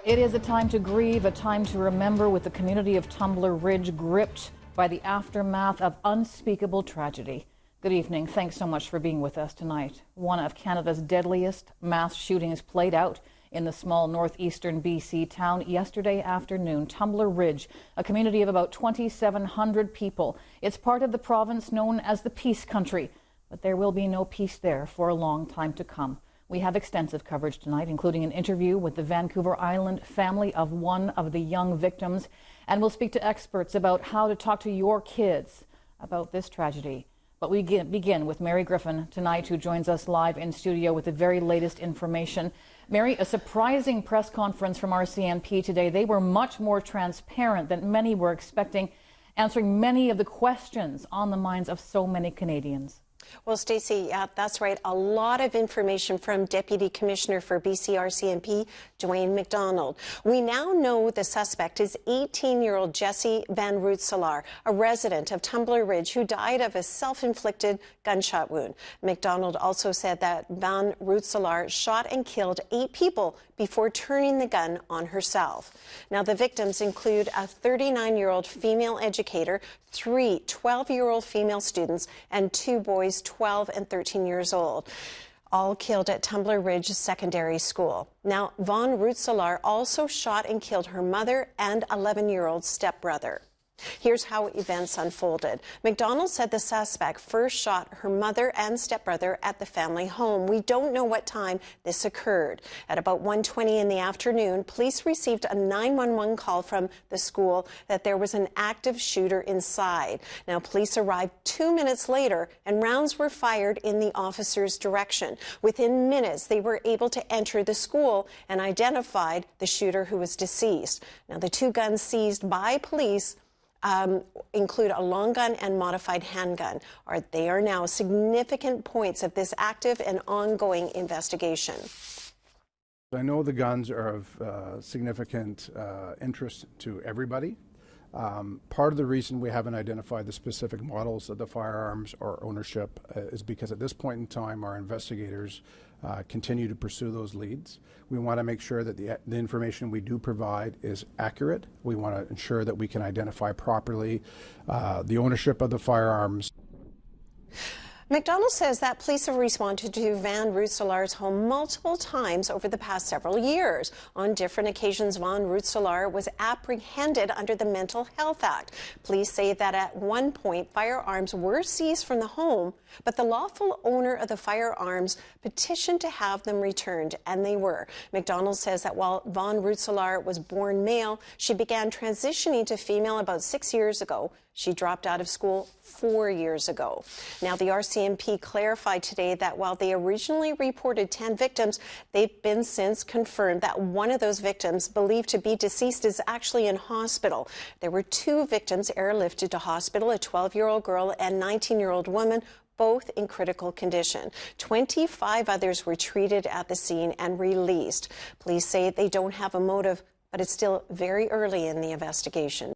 It is a time to grieve, a time to remember, with the community of Tumbler Ridge gripped by the aftermath of unspeakable tragedy. Good evening. Thanks so much for being with us tonight. One of Canada's deadliest mass shootings played out in the small northeastern BC town yesterday afternoon. Tumbler Ridge, a community of about 2,700 people. It's part of the province known as the Peace Country, but there will be no peace there for a long time to come. We have extensive coverage tonight, including an interview with the Vancouver Island family of one of the young victims. And we'll speak to experts about how to talk to your kids about this tragedy. But we begin with Mary Griffin tonight, who joins us live in studio with the very latest information. Mary, a surprising press conference from RCMP today. They were much more transparent than many were expecting, answering many of the questions on the minds of so many Canadians. Well, Stacey, that's right. A lot of information from Deputy Commissioner for BC RCMP, Dwayne McDonald. We now know the suspect is 18-year-old Jesse Van Rootselaar, a resident of Tumbler Ridge who died of a self-inflicted gunshot wound. McDonald also said that Van Rootselaar shot and killed 8 people before turning the gun on herself. Now, the victims include a 39-year-old female educator, 3 12-year-old female students, and 2 boys 12 and 13 years old, all killed at Tumbler Ridge Secondary School. Now, Van Rootselaar also shot and killed her mother and 11-year-old stepbrother. Here's how events unfolded. McDonald said the suspect first shot her mother and stepbrother at the family home. We don't know what time this occurred. At about 1:20 in the afternoon, police received a 911 call from the school that there was an active shooter inside. Now, police arrived 2 minutes later, and rounds were fired in the officers' direction. Within minutes, they were able to enter the school and identified the shooter, who was deceased. Now, the 2 guns seized by police include a long gun and modified handgun. They are now significant points of this active and ongoing investigation. I know the guns are of significant interest to everybody. Part of the reason we haven't identified the specific models of the firearms or ownership is because at this point in time our investigators continue to pursue those leads. We want to make sure that the information we do provide is accurate. We want to ensure that we can identify properly the ownership of the firearms. McDonald says that police have responded to Van Rootselaar's home multiple times over the past several years. On different occasions, Van Rootselaar was apprehended under the Mental Health Act. Police say that at one point, firearms were seized from the home, but the lawful owner of the firearms petitioned to have them returned, and they were. McDonald says that while Van Rootselaar was born male, she began transitioning to female about 6 years ago. She dropped out of school 4 years ago. Now, the RCMP clarified today that while they originally reported 10 victims, they've been since confirmed that one of those victims, believed to be deceased, is actually in hospital. There were 2 victims airlifted to hospital, a 12-year-old girl and 19-year-old woman, both in critical condition. 25 others were treated at the scene and released. Police say they don't have a motive, but it's still very early in the investigation.